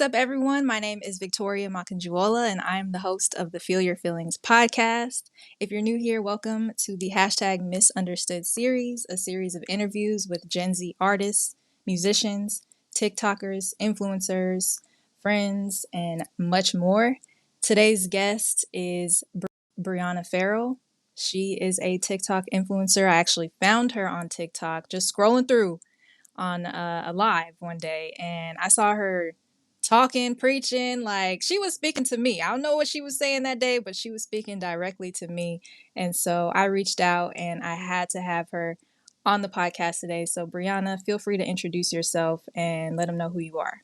up, everyone? My name is Victoria Makanjuola, and I'm the host of the Feel Your Feelings podcast. If you're new here, welcome to the #Misunderstood series, a series of interviews with Gen Z artists, musicians, TikTokers, influencers, friends, and much more. Today's guest is Brianna Farrell. She is a TikTok influencer. I actually found her on TikTok, just scrolling through on a live one day, and I saw her talking, preaching, like she was speaking to me. I don't know what she was saying that day, but she was speaking directly to me. And so I reached out and I had to have her on the podcast today. So Brianna, feel free to introduce yourself and let them know who you are.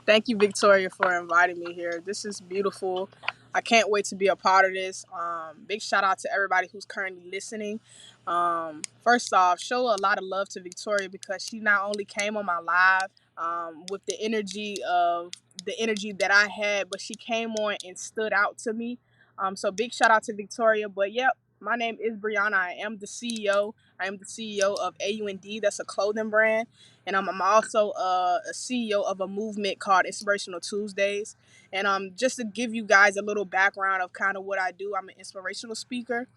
Thank you, Victoria, for inviting me here. This is beautiful. I can't wait to be a part of this. Big shout out to everybody who's currently listening. First off, show a lot of love to Victoria because she not only came on my live with the energy that I had, but she came on and stood out to me. So big shout out to Victoria. But yep, my name is Brianna. I am the CEO. I am the CEO of AUND. That's a clothing brand. And I'm also a CEO of a movement called Inspirational Tuesdays. And just to give you guys a little background of kind of what I do, I'm an inspirational speaker.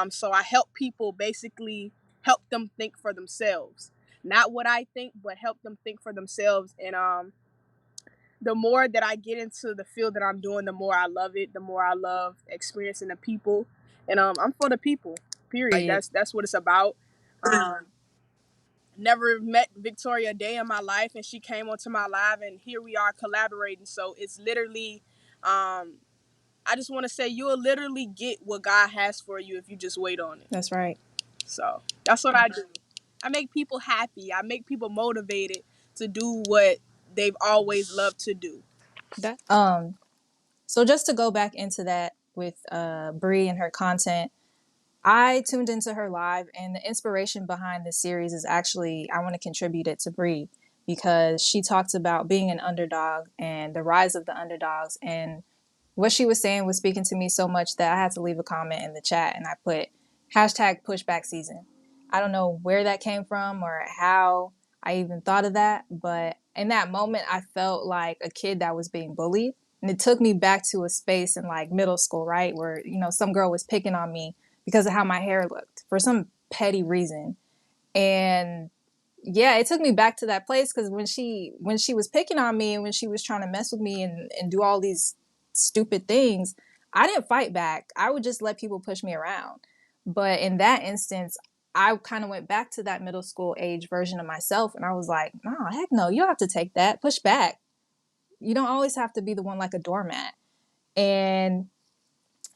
So I help people basically help them think for themselves. Not what I think, but help them think for themselves. And the more that I get into the field that I'm doing, the more I love it, the more I love experiencing the people. And I'm for the people, period. That's what it's about. Um, Never met Victoria a day in my life, and she came onto my live, and here we are collaborating. So it's literally, I just want to say you'll literally get what God has for you if you just wait on it. That's right. So that's what I do. I make people happy. I make people motivated to do what they've always loved to do. That so just to go back into that with Bree and her content, I tuned into her live, and the inspiration behind this series is actually, I want to contribute it to Bree because she talked about being an underdog and the rise of the underdogs. And what she was saying was speaking to me so much that I had to leave a comment in the chat, and I put #pushback season. I don't know where that came from or how I even thought of that, but in that moment, I felt like a kid that was being bullied. And it took me back to a space in like middle school, right? Where, some girl was picking on me because of how my hair looked for some petty reason. And yeah, it took me back to that place because when she was picking on me and when she was trying to mess with me and do all these stupid things, I didn't fight back. I would just let people push me around. But in that instance, I kind of went back to that middle school age version of myself, and I was like, no, heck no, you don't have to take that. Push back. You don't always have to be the one like a doormat. And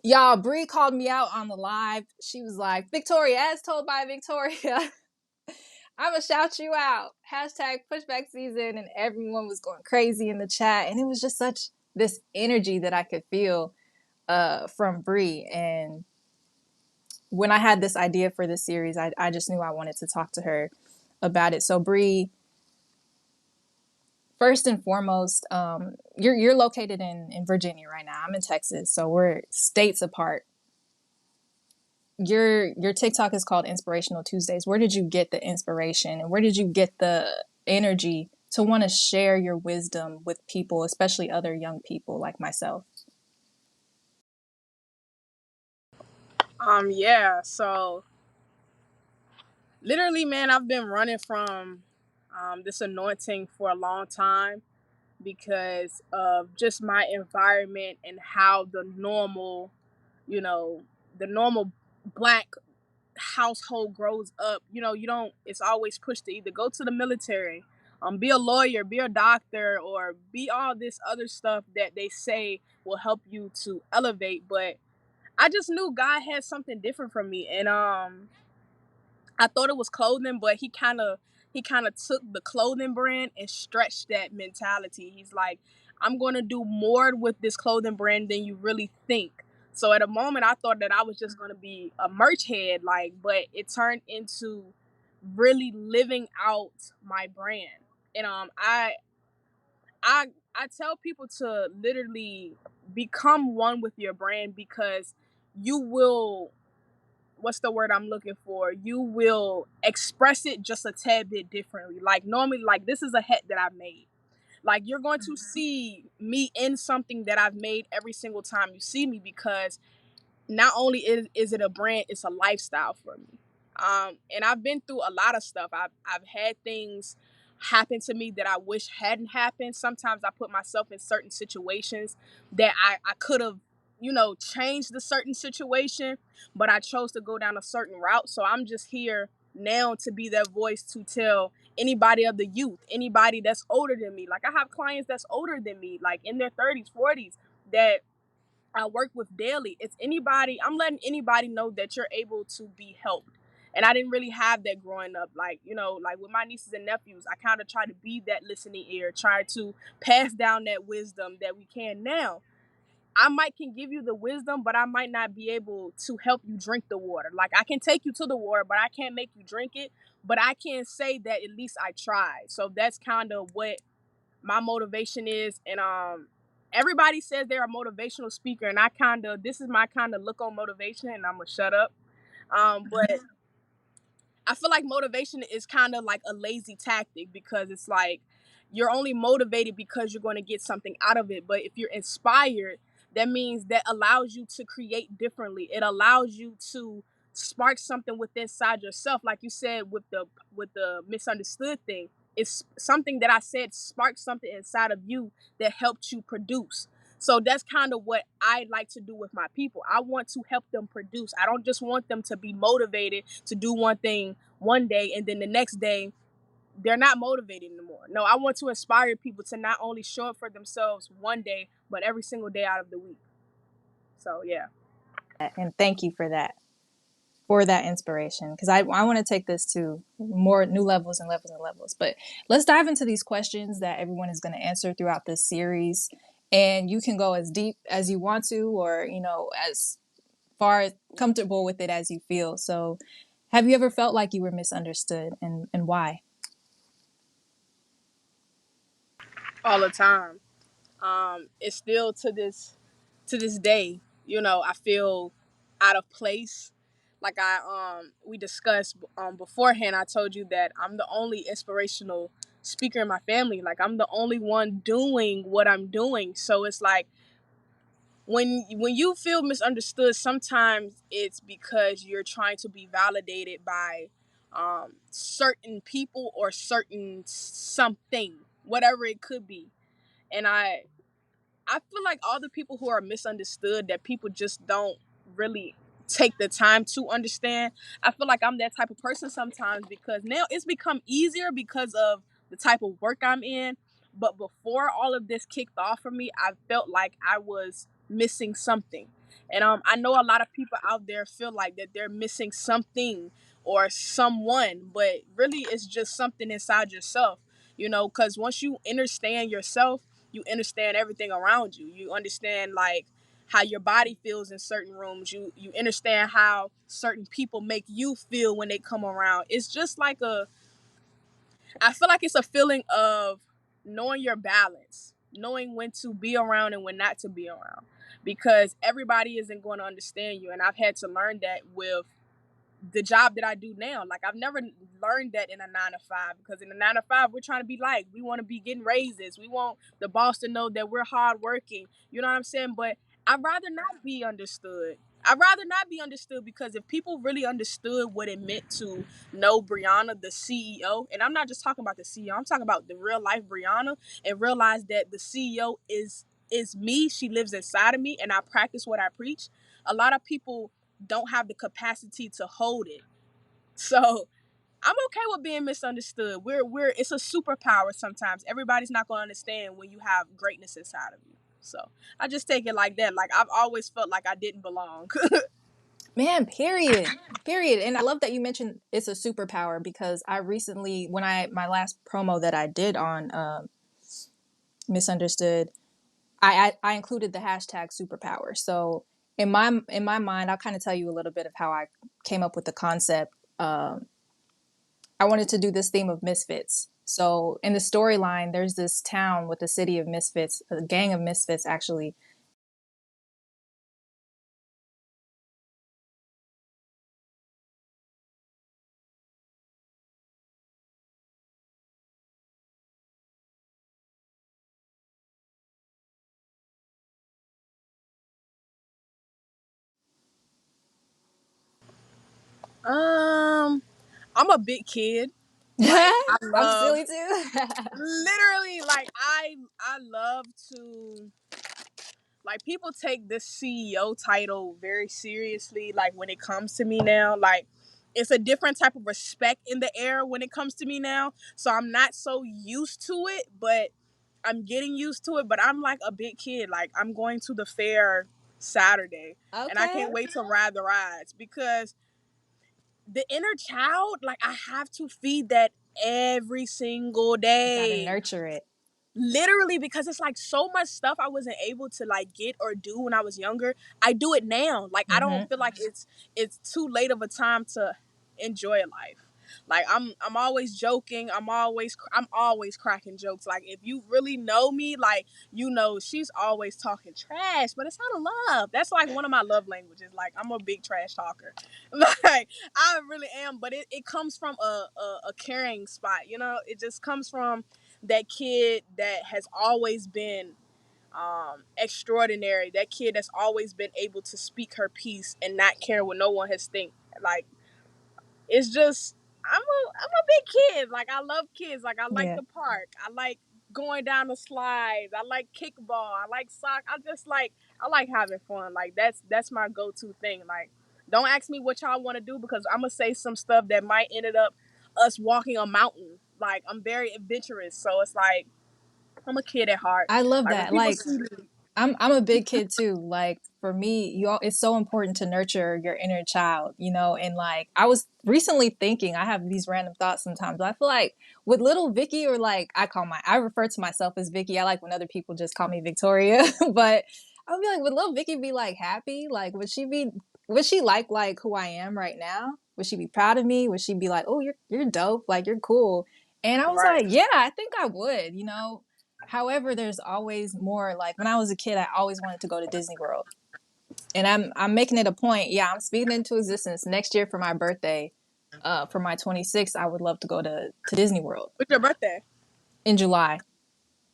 y'all, Bree called me out on the live. She was like, Victoria, as told by Victoria, I'm going to shout you out. #pushback season. And everyone was going crazy in the chat. And it was just such this energy that I could feel from Bree. And when I had this idea for this series, I just knew I wanted to talk to her about it. So Bree, first and foremost, you're located in Virginia right now. I'm in Texas. So we're states apart. Your TikTok is called Inspirational Tuesdays. Where did you get the inspiration and where did you get the energy to want to share your wisdom with people, especially other young people like myself? Yeah, so literally, man, I've been running from this anointing for a long time because of just my environment and how you know, the normal black household grows up. You don't, it's always pushed to either go to the military, be a lawyer, be a doctor, or be all this other stuff that they say will help you to elevate. But I just knew God had something different for me. And I thought it was clothing, but he kind of took the clothing brand and stretched that mentality. He's like, I'm going to do more with this clothing brand than you really think. So at a moment, I thought that I was just going to be a merch head, like, but it turned into really living out my brand. And I tell people to literally become one with your brand because you will what's the word I'm looking for? You will express it just a tad bit differently. Like normally, like this is a hat that I've made. Like you're going to see me in something that I've made every single time you see me, because not only is it a brand, it's a lifestyle for me. And I've been through a lot of stuff. I've had things happen to me that I wish hadn't happened. Sometimes I put myself in certain situations that I could have, changed the certain situation, but I chose to go down a certain route. So I'm just here now to be that voice to tell anybody of the youth, anybody that's older than me. Like I have clients that's older than me, like in their 30s, 40s, that I work with daily. It's anybody, I'm letting anybody know that you're able to be helped. And I didn't really have that growing up. Like, like with my nieces and nephews, I kind of try to be that listening ear, try to pass down that wisdom that we can now. I might can give you the wisdom, but I might not be able to help you drink the water. Like I can take you to the water, but I can't make you drink it. But I can say that at least I tried. So that's kind of what my motivation is. And everybody says they're a motivational speaker, and this is my kind of look on motivation, and I'm gonna shut up. But I feel like motivation is kind of like a lazy tactic, because it's like you're only motivated because you're going to get something out of it. But if you're inspired, that means that allows you to create differently. It allows you to spark something within inside yourself. Like you said with the misunderstood thing, it's something that I said sparked something inside of you that helped you produce. So that's kind of what I like to do with my people. I want to help them produce. I don't just want them to be motivated to do one thing one day and then the next day they're not motivated anymore. No, I want to inspire people to not only show up for themselves one day, but every single day out of the week. So yeah. And thank you for that inspiration, because I want to take this to more new levels and levels and levels. But let's dive into these questions that everyone is going to answer throughout this series. And you can go as deep as you want to, or, as far as comfortable with it as you feel. So have you ever felt like you were misunderstood, and why? All the time. It's still to this day, I feel out of place. Like we discussed beforehand, I told you that I'm the only inspirational speaker in my family. Like I'm the only one doing what I'm doing. So it's like when you feel misunderstood, sometimes it's because you're trying to be validated by certain people or certain something, whatever it could be. And I feel like all the people who are misunderstood, that people just don't really take the time to understand. I feel like I'm that type of person sometimes, because now it's become easier because of the type of work I'm in. But before all of this kicked off for me, I felt like I was missing something. And I know a lot of people out there feel like that they're missing something or someone, but really it's just something inside yourself, because once you understand yourself, you understand everything around you. You understand like how your body feels in certain rooms. You understand how certain people make you feel when they come around. It's just like I feel like it's a feeling of knowing your balance, knowing when to be around and when not to be around, because everybody isn't going to understand you. And I've had to learn that with the job that I do now. Like I've never learned that in a 9 to 5, because in a 9 to 5 we're trying to be liked. We want to be getting raises. We want the boss to know that we're hardworking. You know what I'm saying? But I'd rather not be understood. I'd rather not be understood, because if people really understood what it meant to know Brianna, the CEO, and I'm not just talking about the CEO, I'm talking about the real life Brianna, and realize that the CEO is me. She lives inside of me, and I practice what I preach. A lot of people don't have the capacity to hold it. So I'm okay with being misunderstood. We're it's a superpower sometimes. Everybody's not gonna understand when you have greatness inside of you. So I just take it like that. Like I've always felt like I didn't belong. Man, period. And I love that you mentioned it's a superpower, because I recently, when my last promo that I did on misunderstood, I included the hashtag superpower. So in my mind, I'll kind of tell you a little bit of how I came up with the concept. I wanted to do this theme of misfits. So in the storyline, there's this town with a city of misfits, a gang of misfits actually. Um, I'm a big kid. Like I I'm love silly too. literally like I love to like people take this CEO title very seriously like when it comes to me now like it's a different type of respect in the air when it comes to me now so I'm not so used to it but I'm getting used to it but I'm like a big kid like I'm going to the fair Saturday and I Okay. can't wait to ride the rides because the inner child like I have to feed that every single You gotta day nurture it. literally because it's like so much stuff I wasn't able to like get or do when I was younger. I do it now. Like I don't Hmm. feel like it's too late of a time to enjoy life. Like I'm always joking. I'm always cracking jokes. Like if you really know me, like you know she's always talking trash, but it's out of love. That's like one of my love languages. Like I'm a big trash talker. Like I really am, but it comes from a caring spot. You know, it just comes from that kid that has always been extraordinary. That kid that's always been able to speak her piece and not care what no one has think. Like it's just I'm a big kid. Like I love kids. Like I like Yeah. the park. I like going down the slides. I like kickball. I like soccer. I like having fun. Like that's my go to thing. Like don't ask me what y'all want to do because I'm gonna say some stuff that might ended up us walking a mountain. Like I'm very adventurous, so it's like I'm a kid at heart. I love Like when that. people Like see me, I'm a big kid too. Like for me, it's so important to nurture your inner child, and like I was recently thinking, I have these random thoughts sometimes, but I feel like with little Vicky or like I refer to myself as Vicky. I like when other people just call me Victoria, but I would be like, would little Vicky be like happy? Like would she like who I am right now? Would she be proud of me? Would she be like, "Oh, you're dope, like you're cool?" And I was right? like, "Yeah, I think I would." However, there's always more. Like when I was a kid, I always wanted to go to Disney World, and I'm making it a point. Yeah, I'm speaking into existence next year for my birthday. For my 26th, I would love to go to Disney World What's your birthday? in July.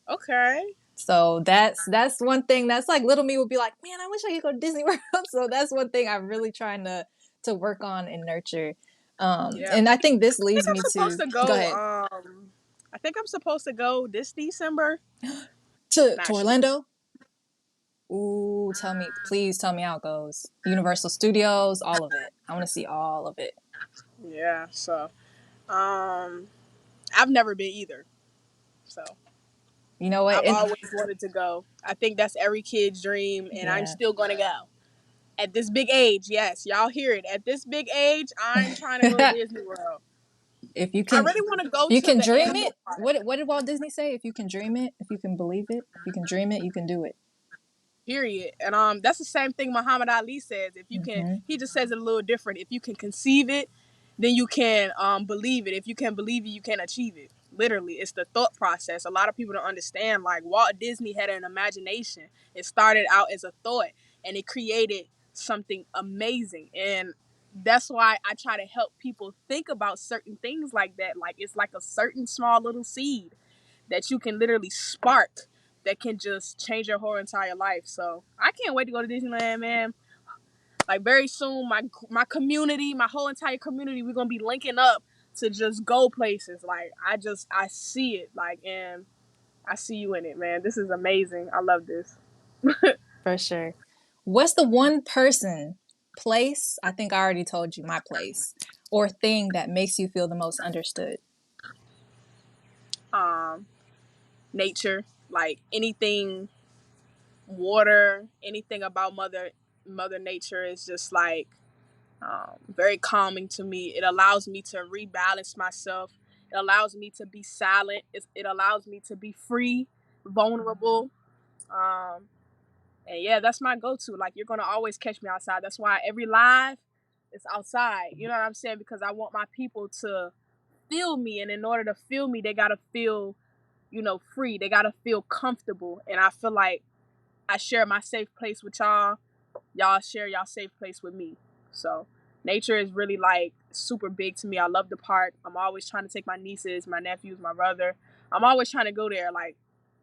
Okay, So that's one thing that's like little me would be like, man, I wish I could go to Disney World. So that's one thing I'm really trying to work on and nurture. yeah. And I think this I think leads I'm me supposed to to go go. ahead I think I'm supposed to go this December. to Not sure. Orlando. Ooh, please tell me how it goes. Universal Studios, all of it. I want to see all of it. Yeah. So, um, I've never been either. So You know what? I've always wanted to go. I think that's every kid's dream, and I'm Yeah. still gonna go. At this big age, yes, y'all hear it. At this big age, I'm trying to go to Disney World. if you I can, really want to go you to can the dream animal it. park. What did Walt Disney say? If you can dream it, if you can believe it, if you can dream it, you can do it. Period. And that's the same thing Muhammad Ali says. If you can, Hmm. he just says it a little different. If you can conceive it, then you can believe it. If you can believe it, you can achieve it. Literally, it's the thought process. A lot of people don't understand. Like Walt Disney had an imagination. It started out as a thought, and it created something amazing. And that's why I try to help people think about certain things like that. Like it's like a certain small little seed that you can literally spark that can just change your whole entire life. So I can't wait to go to Disneyland, man. Like very soon, my community, my whole entire community, we're gonna be linking up to just go places. Like I see it, like, and I see you in it, man. This is amazing. I love this. For sure. What's the one person, place? I think I already told you my place, or thing that makes you feel the most understood. um, Nature, like anything, water, anything about Mother Nature is just like very calming to me. It allows me to rebalance myself. It allows me to be silent. It allows me to be free, vulnerable. Um, and yeah, that's my go-to. Like you're gonna always catch me outside. That's why every live is outside. You know what I'm saying? Because I want my people to feel me, and in order to feel me, they gotta feel, free. They gotta feel comfortable. And I feel like I share my safe place with y'all. Y'all share y'all safe place with me. So nature is really like super big to me. I love the park. I'm always trying to take my nieces, my nephews, my brother. I'm always trying to go there. Like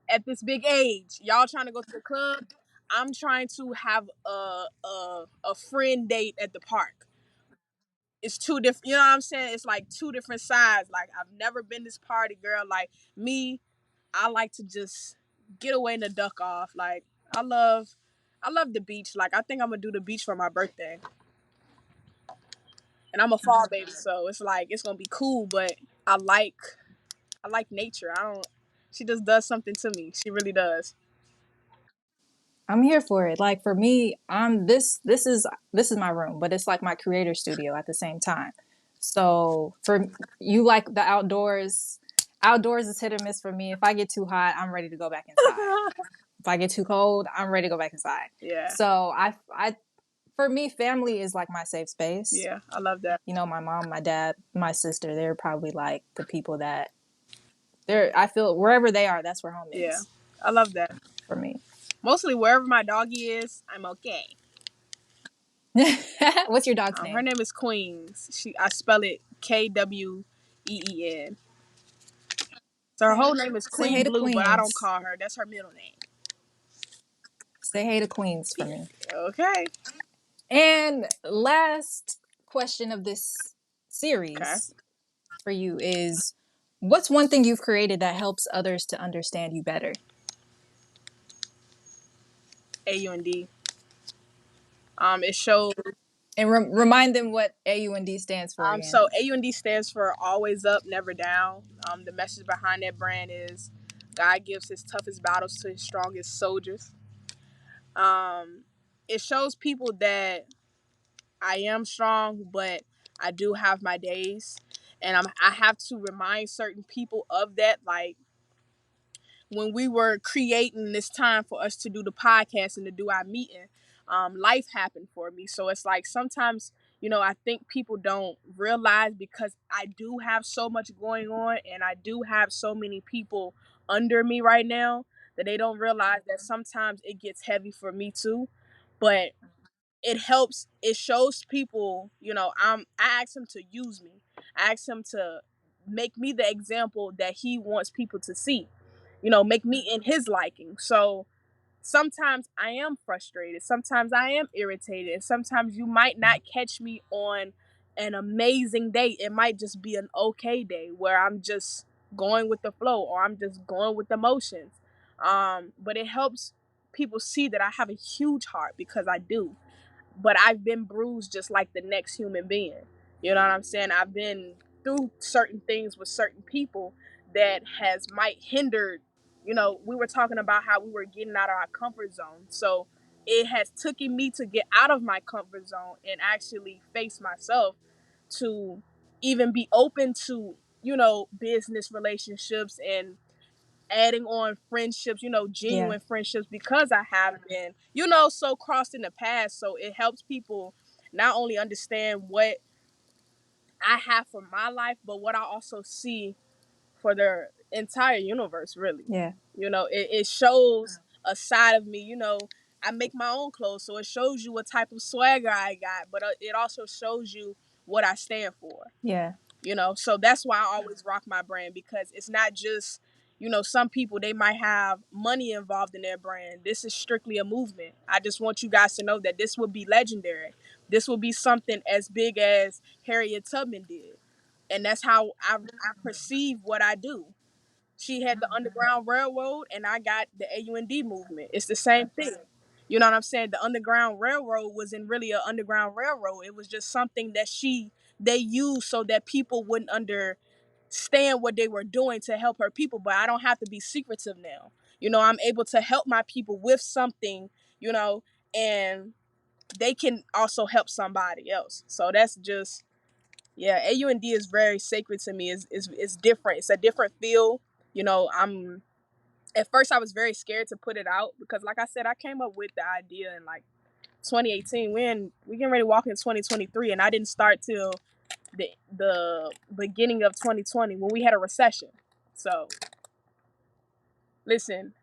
at this big age, y'all trying to go to the club. I'm trying to have a friend date at the park. it's two different. You know what I'm saying? It's like two different sides. Like I've never been this party girl. Like me, I like to just get away and the duck off. Like I love, I love the beach. Like I think I'm gonna do the beach for my birthday. And I'm a fall baby, so it's like it's gonna be cool. But I like, I like nature. I don't. She just does something to me. She really does. I'm here for it. Like for me, I'm this is my room, but it's like my creator studio at the same time. So for you, like the outdoors, outdoors is hit or miss for me. If I get too hot, I'm ready to go back inside. If I get too cold, I'm ready to go back inside. Yeah. So for me, family is like my safe space. Yeah, I love that. You know, my mom, my dad, my sister, they're probably like the people that they're, I feel wherever they are, that's where home Yeah, is I love that. for me. Mostly wherever my doggy is, I'm okay. What's your dog's Her name? name is Queens. I spell it Kween. So her whole name is Say Queen hey to Blue, but I don't Queens. call her. That's her middle name. Say hey to Queens for Yeah. me. Okay. And last question of this Okay. series for you is, what's one thing you've created that helps others to understand you better? AUND. It shows. And remind them what AUND stands for again. So AUND stands for Always Up, Never Down. The message behind that brand is God gives his toughest battles to his strongest soldiers. Um, it shows people that I am strong, but I do have my days, and I have to remind certain people of that. Like when we were creating this time for us to do the podcast and to do our meeting, life happened for me. So it's like sometimes, I think people don't realize, because I do have so much going on and I do have so many people under me right now, that they don't realize that sometimes it gets heavy for me too. But it helps, it shows people, I ask him to use me. I ask him to make me the example that he wants people to see, make me in his liking. So sometimes I am frustrated, sometimes I am irritated, and sometimes you might not catch me on an amazing day. It might just be an okay day where I'm just going with the flow, or I'm just going with the motions. But it helps people see that I have a huge heart, because I do. But I've been bruised just like the next human being. You know what I'm saying? I've been through certain things with certain people that has might hindered. We were talking about how we were getting out of our comfort zone. So it has taken me to get out of my comfort zone and actually face myself, to even be open to, business relationships, and adding on friendships, Yeah, genuine friendships, because I have been, so crossed in the past. So it helps people not only understand what I have for my life, but what I also see for their entire universe, really. yeah, It shows a side of me, I make my own clothes, so it shows you what type of swagger I got, but it also shows you what I stand for. yeah, So that's why I always rock my brand, because it's not just, some people, they might have money involved in their brand. This is strictly a movement. I just want you guys to know that this will be legendary. This will be something as big as Harriet Tubman did, and that's how I perceive what I do. She had the Underground Railroad, and I got the AUND movement. It's the same thing. You know what I'm saying? The Underground Railroad wasn't really an Underground Railroad. It was just something that they used so that people wouldn't understand what they were doing to help her people. But I don't have to be secretive now. I'm able to help my people with something, you know, and they can also help somebody else. So that's just, yeah, AUND is very sacred to me. It's different. It's a different feel. I'm At first I was very scared to put it out, because like I said, I came up with the idea in like 2018. We getting ready to walk in 2023, and I didn't start till the beginning of 2020, when we had a recession. So listen,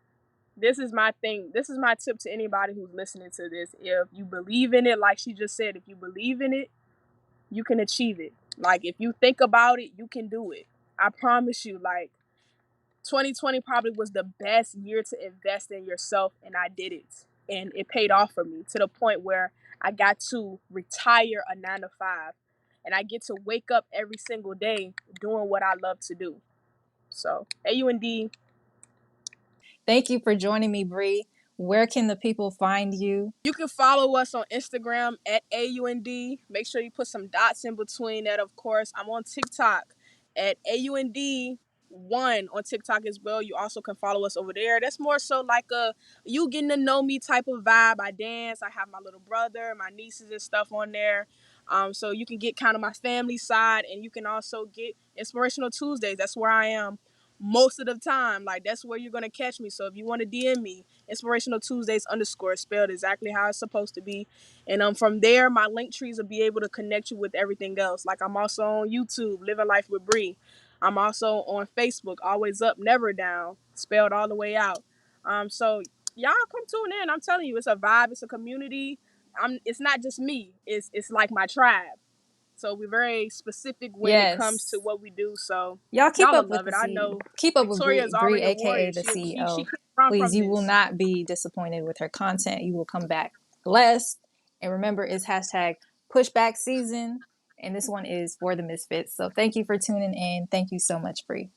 this is my thing. This is my tip to anybody who's listening to this. If you believe in it, like she just said, if you believe in it, you can achieve it. Like if you think about it, you can do it. I promise you. Like 2020 probably was the best year to invest in yourself, and I did it. And it paid off for me, to the point where I got to retire a 9 to 5. and I get to wake up every single day doing what I love to do. So, AUND. Thank you for joining me, Bree. Where can the people find you? You can follow us on Instagram at AUND. Make sure you put some dots in between that, of course. I'm on TikTok at AUND1 on TikTok as well. You also can follow us over there. That's more so like a you getting to know me type of vibe. I dance. I have my little brother, my nieces and stuff on there. So you can get kind of my family side, and you can also get Inspirational Tuesdays. That's where I am most of the time. Like, that's where you're gonna catch me. So if you want to DM me, Inspirational Tuesdays _ spelled exactly how it's supposed to be. And from there, my link trees will be able to connect you with everything else. Like, I'm also on YouTube, Living Life with Bree. I'm also on Facebook, Always Up, Never Down, spelled all the way out. So y'all come tune in. I'm telling you, it's a vibe, it's a community. It's not just me. It's like my tribe. So we're very specific when it comes to Yes. what we do. So Y'all keep y'all will up with love the it. I know keep up with Victoria is Bree, already a aka warrior. the She CEO. can't run Please, from you will this. not be disappointed with her content. You will come back blessed. And remember, it's hashtag pushback season. And this one is for the misfits. So thank you for tuning in. Thank you so much, Bree.